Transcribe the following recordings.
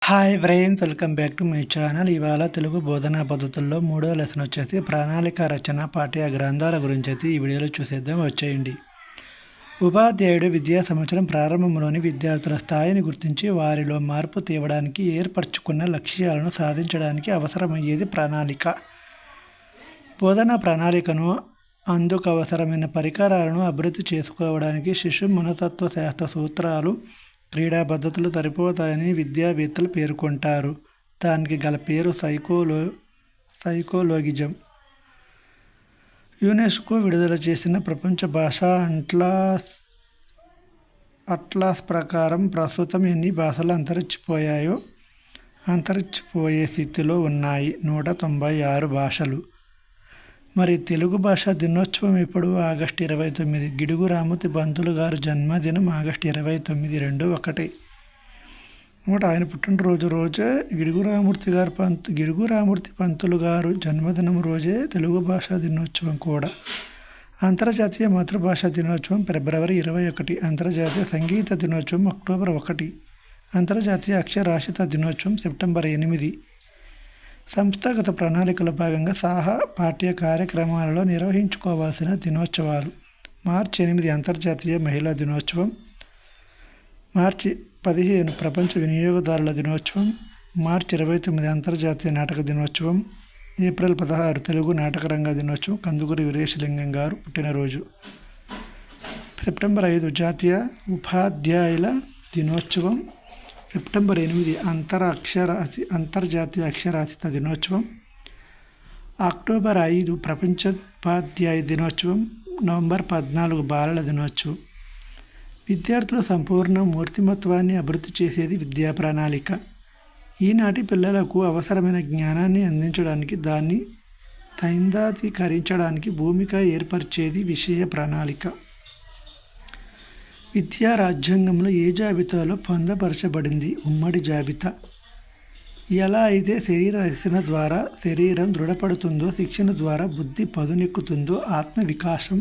Hi friends, welcome back to my channel. ఇవాళ తెలుగు బోధనా పద్ధతుల్లో 3వ లెసన్ వచ్చేసి ప్రణాళిక రచన పాఠ్య గ్రంథాల గురించి అయితే ఈ వీడియోలో చూసేద్దాం. వచ్చేయండి. ఉపాధ్యాయుడు విద్యా సంవత్సరం ప్రారంభంలోని విద్యార్థుల స్థాయిని గుర్తించి వారిలో మార్పు తేవడానికి ఏర్పరచుకున్న లక్ష్యాలను సాధించడానికి అవసరమయ్యేది ప్రణాళిక. బోధనా ప్రణాళికను అందుకు అవసరమైన పరికరాలను అభివృద్ధి చేసుకోవడానికి శిశు మనస్తత్వ శాస్త్ర సూత్రాలు, క్రీడా పద్ధతులు సరిపోతాయని విద్యావేత్తలు పేర్కొంటారు. దానికి గల పేరు సైకోలోగిజం. యునెస్కో విడుదల చేసిన ప్రపంచ భాషా అట్లాస్ ప్రకారం ప్రస్తుతం ఎన్ని భాషలు అంతరించిపోయే స్థితిలో ఉన్నాయి? 196 భాషలు. మరి తెలుగు భాషా దినోత్సవం ఎప్పుడు? ఆగస్టు 29. గిడుగు రామూర్తి పంతులు గారు జన్మదినం ఆగస్టు 29, 2001. ఆయన పుట్టినరోజు రోజే గిడుగు రామూర్తి పంతులు గారు జన్మదినం రోజే తెలుగు భాషా దినోత్సవం కూడా. అంతర్జాతీయ మాతృభాషా దినోత్సవం ఫిబ్రవరి 21. అంతర్జాతీయ సంగీత దినోత్సవం అక్టోబర్ 1. అంతర్జాతీయ అక్షరాస్యత దినోత్సవం సెప్టెంబర్ 8. సంస్థాగత ప్రణాళికలో భాగంగా పాఠ్య కార్యక్రమాలలో నిర్వహించుకోవాల్సిన దినోత్సవాలు: మార్చి 8 అంతర్జాతీయ మహిళా దినోత్సవం, మార్చి 15 ప్రపంచ వినియోగదారుల దినోత్సవం, మార్చి 29 అంతర్జాతీయ నాటక దినోత్సవం, ఏప్రిల్ 16 తెలుగు నాటకరంగ దినోత్సవం, కందుకూరి వీరేశలింగం గారు పుట్టినరోజు, సెప్టెంబర్ 5 జాతీయ ఉపాధ్యాయుల దినోత్సవం, సెప్టెంబర్ 8 అంతర్జాతీయ అక్షరాస్యత దినోత్సవం, అక్టోబర్ 5 ప్రపంచ ఉపాధ్యాయ దినోత్సవం, నవంబర్ 14 బాలల దినోత్సవం. విద్యార్థుల సంపూర్ణ మూర్తిమత్వాన్ని అభివృద్ధి చేసేది విద్యా ప్రణాళిక. ఈనాటి పిల్లలకు అవసరమైన జ్ఞానాన్ని అందించడానికి, దాన్ని సైద్ధాంతీకరించడానికి భూమిక ఏర్పరిచేది విషయ ప్రణాళిక. విద్యా రాజ్యాంగంలో ఏ జాబితాలో పొందపరచబడింది? ఉమ్మడి జాబితా. ఎలా అయితే శరీర రక్షణ ద్వారా శరీరం దృఢపడుతుందో, శిక్షణ ద్వారా బుద్ధి పదునెక్కుతుందో, ఆత్మ వికాసం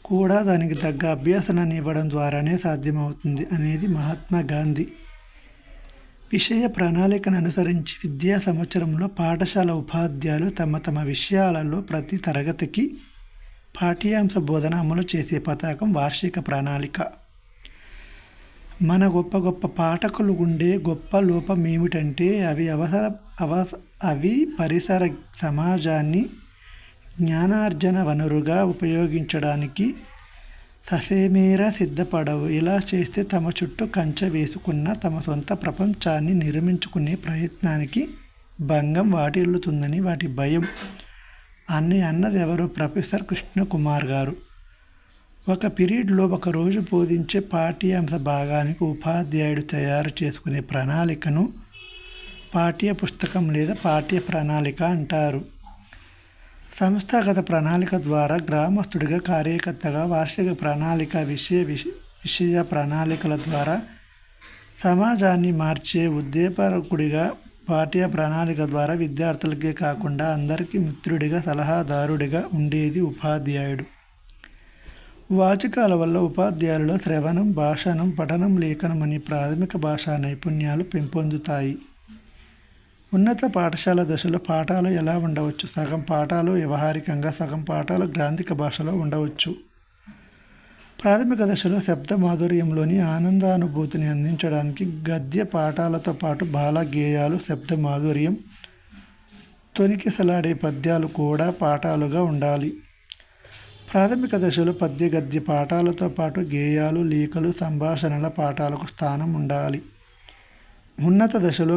కూడా దానికి తగ్గ అభ్యాసనాన్ని ఇవ్వడం ద్వారానే సాధ్యమవుతుంది అనేది మహాత్మా గాంధీ. విషయ ప్రణాళికను అనుసరించి విద్యా సంవత్సరంలో పాఠశాల ఉపాధ్యాయులు తమ విషయాలలో ప్రతి తరగతికి పాఠ్యాంశ బోధన అమలు చేసే పతాకం వార్షిక ప్రణాళిక. మన గొప్ప పాఠకులు ఉండే గొప్ప లోపం ఏమిటంటే అవి పరిసర సమాజాన్ని జ్ఞానార్జన వనరుగా ఉపయోగించడానికి ససేమేరా సిద్ధపడవు. ఇలా చేస్తే తమ చుట్టూ కంచె వేసుకున్న తమ సొంత ప్రపంచాన్ని నిర్మించుకునే ప్రయత్నానికి భంగం వాటిల్లుతుందని వాటి భయం అన్నది ఎవరు? ప్రొఫెసర్ కృష్ణకుమార్ గారు. ఒక పీరియడ్లో ఒకరోజు బోధించే పాఠ్యాంశ భాగానికి ఉపాధ్యాయుడు తయారు చేసుకునే ప్రణాళికను పాఠ్య పుస్తకం లేదా పాఠ్య ప్రణాళిక అంటారు. సంస్థాగత ప్రణాళిక ద్వారా గ్రామస్తుడిగా, కార్యకర్తగా, వార్షిక ప్రణాళిక, విషయ ప్రణాళికల ద్వారా సమాజాన్ని మార్చే ఉద్దేపరకుడిగా, పాఠ్య ప్రణాళిక ద్వారా విద్యార్థులకే కాకుండా అందరికీ మిత్రుడిగా, సలహాదారుడిగా ఉండేది ఉపాధ్యాయుడు. వాచకాల వల్ల ఉపాధ్యాయులలో శ్రవణం, భాషణం, పఠనం, లేఖనం అనే ప్రాథమిక భాషా నైపుణ్యాలు పెంపొందుతాయి. ఉన్నత పాఠశాల దశలో పాఠాలు ఎలా ఉండవచ్చు? సగం పాఠాలు వ్యవహారికంగా, సగం పాఠాలు గ్రాంథిక భాషలో ఉండవచ్చు. ప్రాథమిక దశలో శబ్ద మాధుర్యంలోని ఆనందానుభూతిని అందించడానికి గద్య పాఠాలతో పాటు బాల గేయాలు, శబ్ద మాధుర్యం, తొణికిసలాడే పద్యాలు కూడా పాఠాలుగా ఉండాలి. ప్రాథమిక దశలో పద్య గద్య పాఠాలతో పాటు గేయాలు, లేఖలు, సంభాషణల పాఠాలకు స్థానం ఉండాలి. ఉన్నత దశలో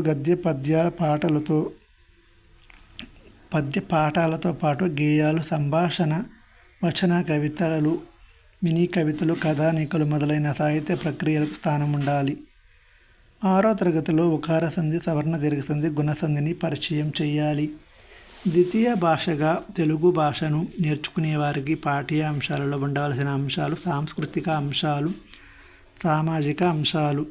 పద్య పాఠాలతో పాటు గేయాలు, సంభాషణ, వచన కవితలు, మినీ కవితలు, కథానికలు మొదలైన సాహిత్య ప్రక్రియలకు స్థానం ఉండాలి. 6వ తరగతిలో ఉకార సంధి, సవర్ణ దీర్ఘ సంధి, గుణసంధిని పరిచయం చేయాలి. ద్వితీయ భాషగా తెలుగు భాషను నేర్చుకునే వారికి పాఠ్యాంశాలలో ఉండవలసిన అంశాలు: సాంస్కృతిక అంశాలు, సామాజిక అంశాలు.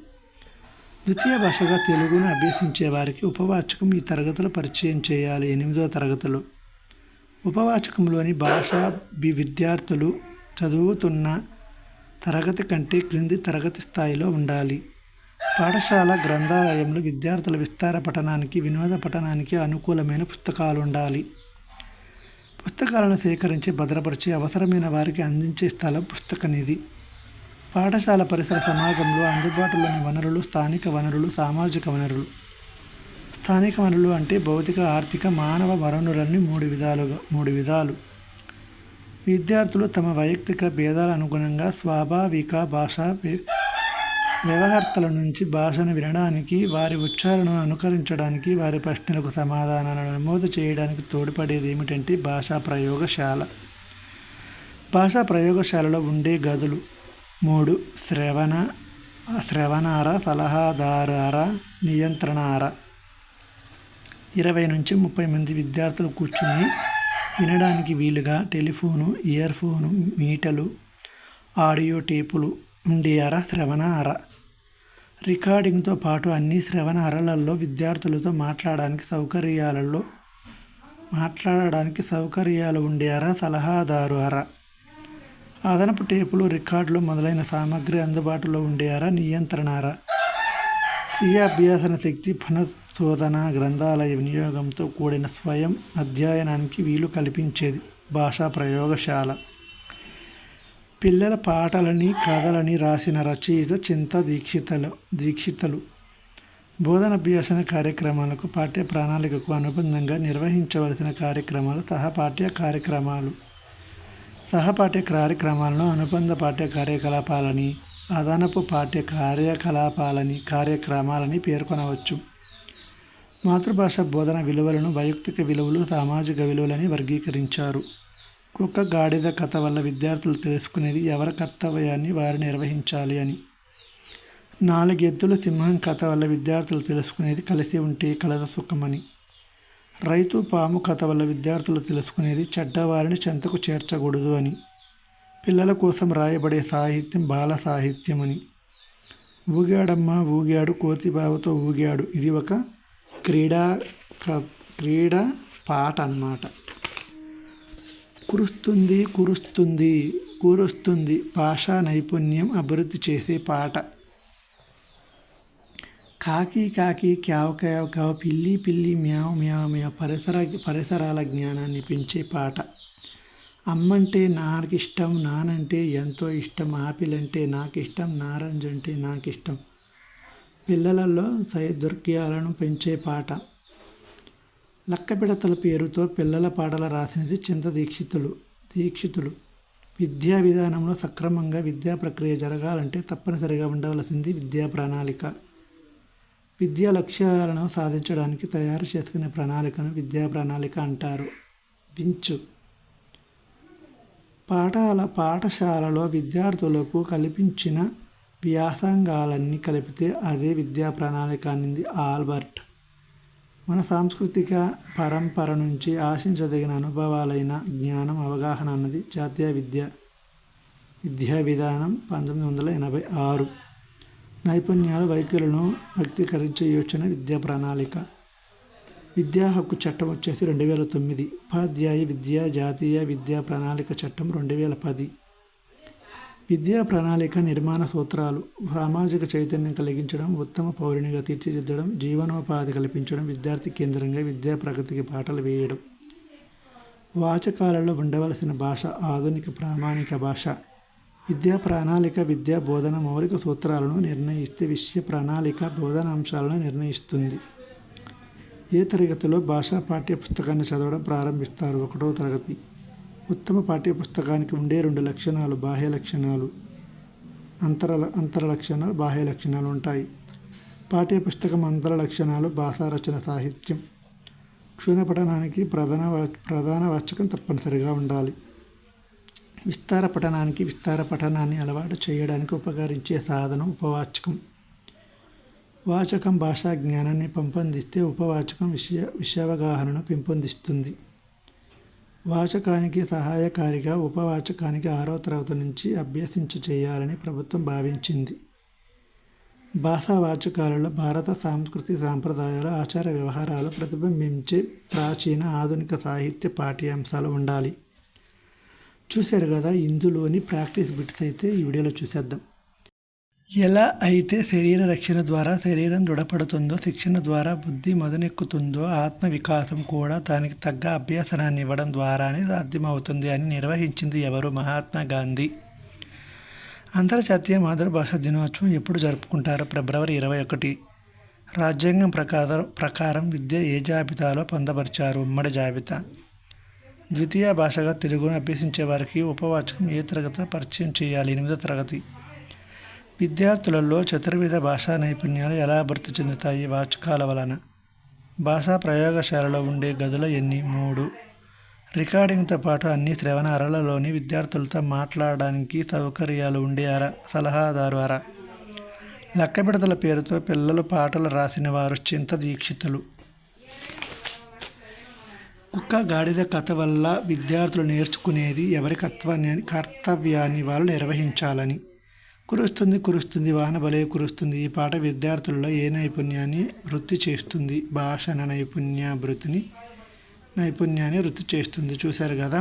ద్వితీయ భాషగా తెలుగును అభ్యసించే వారికి ఉపవాచకం ఈ తరగతిలో పరిచయం చేయాలి. 8వ తరగతిలో ఉపవాచకంలోని భాష విద్యార్థులు చదువుతున్న తరగతి కంటే క్రింది తరగతి స్థాయిలో ఉండాలి. పాఠశాల గ్రంథాలయంలో విద్యార్థుల విస్తార పఠనానికి, వినోద పఠనానికి అనుకూలమైన పుస్తకాలు ఉండాలి. పుస్తకాలను సేకరించి భద్రపరిచి అవసరమైన వారికి అందించే స్థలం పుస్తక నిధి. పాఠశాల పరిసర సమాజంలో అందుబాటులోని వనరులు స్థానిక వనరులు, సామాజిక వనరులు. స్థానిక వనరులు అంటే భౌతిక, ఆర్థిక, మానవ వనరులన్నీ మూడు విధాలు. విద్యార్థులు తమ వైయక్తిక భేదాల అనుగుణంగా స్వాభావిక భాషా వ్యవహర్తల నుంచి భాషను వినడానికి, వారి ఉచ్చారణను అనుకరించడానికి, వారి ప్రశ్నలకు సమాధానాలను నమోదు చేయడానికి తోడ్పడేది ఏమిటంటే భాషా ప్రయోగశాల. భాషా ప్రయోగశాలలో ఉండే గదులు 3: శ్రవణార, సలహాదారార, నియంత్రణార. 20 నుంచి 30 మంది విద్యార్థులు కూర్చుని వినడానికి వీలుగా టెలిఫోను, ఇయర్ ఫోను, మీటలు, ఆడియో టేపులు ఉండే అర శ్రవణ అర. రికార్డింగ్తో పాటు అన్ని శ్రవణ అరలలో విద్యార్థులతో మాట్లాడడానికి సౌకర్యాలు ఉండే అర సలహాదారు అర. అదనపు టేపులు, రికార్డులు మొదలైన సామగ్రి అందుబాటులో ఉండే అర నియంత్రణ అర. స్వీయ అభ్యాసన శక్తి, పునఃశోధన, గ్రంథాలయ వినియోగంతో కూడిన స్వయం అధ్యయనానికి వీలు కల్పించేది భాషా ప్రయోగశాల. పిల్లల పాటలని, కథలని రాసిన రచయిత చింత దీక్షితులు. బోధనాభ్యాసన కార్యక్రమాలకు, పాఠ్య ప్రణాళికకు అనుబంధంగా నిర్వహించవలసిన కార్యక్రమాలు సహపాఠ్య కార్యక్రమాలు. సహపాఠ్య కార్యక్రమాలను అనుబంధ పాఠ్య కార్యకలాపాలని, అదనపు పాఠ్య కార్యక్రమాలని పేర్కొనవచ్చు. మాతృభాష బోధన విలువలను వైయక్తిక విలువలు, సామాజిక విలువలని వర్గీకరించారు. కుక్క గాడిద కథ వల్ల విద్యార్థులు తెలుసుకునేది ఎవరి కర్తవ్యాన్ని వారు నిర్వహించాలి అని. 4 ఎద్దుల సింహం కథ వల్ల విద్యార్థులు తెలుసుకునేది కలిసి ఉంటే కలద సుఖమని. రైతు పాము కథ వల్ల విద్యార్థులు తెలుసుకునేది చెడ్డవారిని చెంతకు చేర్చకూడదు అని. పిల్లల కోసం రాయబడే సాహిత్యం బాల సాహిత్యం అని. ఊగాడమ్మ ఊగాడు, కోతిబావతో ఊగాడు. ఇది ఒక క్రీడా పాట అన్నమాట. కురుస్తుంది భాషా నైపుణ్యం అభివృద్ధి చేసే పాట. కాకి క్యావ్ క్యావ్ క్యావ్, పిల్లి మ్యావ్ మ్యావ్ మ్యావ్ పరిసరాల జ్ఞానాన్ని పెంచే పాట. అమ్మంటే నాకిష్టం, నానంటే ఎంతో ఇష్టం, ఆపిల్ అంటే నాకిష్టం, నారంజ అంటే నాకిష్టం. పిల్లలలో సైదుర్గ్యాలను పెంచే పాట. లక్కపిడతల పేరుతో పిల్లల పాటలు రాసినది చింత దీక్షితులు. విద్యా విధానంలో సక్రమంగా విద్యా ప్రక్రియ జరగాలంటే తప్పనిసరిగా ఉండవలసింది విద్యా ప్రణాళిక. విద్యా లక్ష్యాలను సాధించడానికి తయారు చేసుకునే ప్రణాళికను విద్యా ప్రణాళిక అంటారు. వించు. పాఠశాలలో విద్యార్థులకు కల్పించిన వ్యాసంగాలన్నీ కలిపితే అదే విద్యా ప్రణాళిక అనింది ఆల్బర్ట్. మన సాంస్కృతిక పరంపర నుంచి ఆశించదగిన అనుభవాలైన జ్ఞానం, అవగాహన అన్నది జాతీయ విద్యా విధానం 1986. నైపుణ్యాలు, వైఖరులను వ్యక్తీకరించే యోచన విద్యా ప్రణాళిక. విద్యా హక్కు చట్టం వచ్చేసి 2009. ఉపాధ్యాయ విద్యా జాతీయ విద్యా ప్రణాళిక చట్టం 2010. విద్యా ప్రణాళిక నిర్మాణ సూత్రాలు: సామాజిక చైతన్యం కలిగించడం, ఉత్తమ పౌరునిగా తీర్చిదిద్దడం, జీవనోపాధి కల్పించడం, విద్యార్థి కేంద్రంగా విద్యా ప్రగతికి బాటలు వేయడం. వాచకాలలో ఉండవలసిన భాష ఆధునిక ప్రామాణిక భాష. విద్యా ప్రణాళిక విద్యా బోధన మౌలిక సూత్రాలను నిర్ణయిస్తే విషయ ప్రణాళిక బోధనాంశాలను నిర్ణయిస్తుంది. ఏ తరగతిలో భాషా పాఠ్య పుస్తకాన్ని చదవడం ప్రారంభిస్తారు? 1వ తరగతి. ఉత్తమ పాఠ్య పుస్తకానికి ఉండే 2 లక్షణాలు: బాహ్య లక్షణాలు, అంతర లక్షణాలు, బాహ్య లక్షణాలు ఉంటాయి. పాఠ్య పుస్తకం అంతర లక్షణాలు: భాషా రచన, సాహిత్యం. క్షుణ్ణ పఠనానికి ప్రధాన వాచకం తప్పనిసరిగా ఉండాలి. విస్తార పఠనాన్ని అలవాటు చేయడానికి ఉపకరించే సాధనం ఉపవాచకం. వాచకం భాషా జ్ఞానాన్ని పెంపొందిస్తే ఉపవాచకం విషయావగాహనను పెంపొందిస్తుంది. వాచకానికి సహాయకారిగా ఉపవాచకానికి 6వ తరగతి నుంచి అభ్యసించ చేయాలని ప్రభుత్వం భావించింది. భాషా వాచకాలలో భారత సంస్కృతి, సాంప్రదాయాలు, ఆచార వ్యవహారాలు ప్రతిబింబించే ప్రాచీన, ఆధునిక సాహిత్య పాఠ్యాంశాలు ఉండాలి. చూశారు కదా, ఇందులోని ప్రాక్టీస్ బిట్స్ అయితే ఈ వీడియోలో చూసేద్దాం. ఎలా అయితే శరీర రక్షణ ద్వారా శరీరం దృఢపడుతుందో, శిక్షణ ద్వారా బుద్ధి మదునెక్కుతుందో, ఆత్మ వికాసం కూడా దానికి తగ్గ అభ్యసనాన్ని ఇవ్వడం ద్వారానే సాధ్యమవుతుంది అని నిర్వహించింది ఎవరు? మహాత్మా గాంధీ. అంతర్జాతీయ మాతృభాష దినోత్సవం ఎప్పుడు జరుపుకుంటారు? ఫిబ్రవరి 21. రాజ్యాంగం ప్రకారం విద్య ఏ జాబితాలో పొందపరిచారు? ఉమ్మడి జాబితా. ద్వితీయ భాషగా తెలుగును అభ్యసించే వారికి ఉపవాచకం ఏ తరగతిలో పరిచయం చేయాలి? 8వ తరగతి. విద్యార్థులలో చతుర్విధ భాషా నైపుణ్యాలు ఎలా అభివృద్ధి చెందుతాయి? వాచకాల వలన. భాషా ప్రయోగశాలలో ఉండే గదుల ఎన్ని? 3. రికార్డింగ్తో పాటు అన్ని శ్రవణ అరలలోని విద్యార్థులతో మాట్లాడడానికి సౌకర్యాలు ఉండే సలహాదారు అర. లెక్కపెడతల పేరుతో పిల్లలు పాటలు రాసిన వారు చింత దీక్షితులు. కుక్క గాడిద కథ వల్ల విద్యార్థులు నేర్చుకునేది ఎవరి కర్తవ్యాన్ని వాళ్ళు నిర్వహించాలని. కురుస్తుంది కురుస్తుంది వాన భలే కురుస్తుంది ఈ పాట విద్యార్థులలో ఏ నైపుణ్యాన్ని వృద్ధి చేస్తుంది? భాషణ నైపుణ్యాన్ని వృద్ధి చేస్తుంది. చూశారు కదా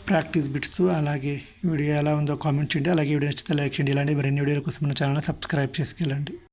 ప్రాక్టీస్ బిట్స్. అలాగే వీడియో ఎలా ఉందో కామెంట్ చేయండి. అలాగే వీడియో నచ్చితే లైక్ చేయండి. ఇలాంటి మరిన్ని వీడియోల కోసం మన ఛానల్ సబ్స్క్రైబ్ చేసుకెళ్ళండి.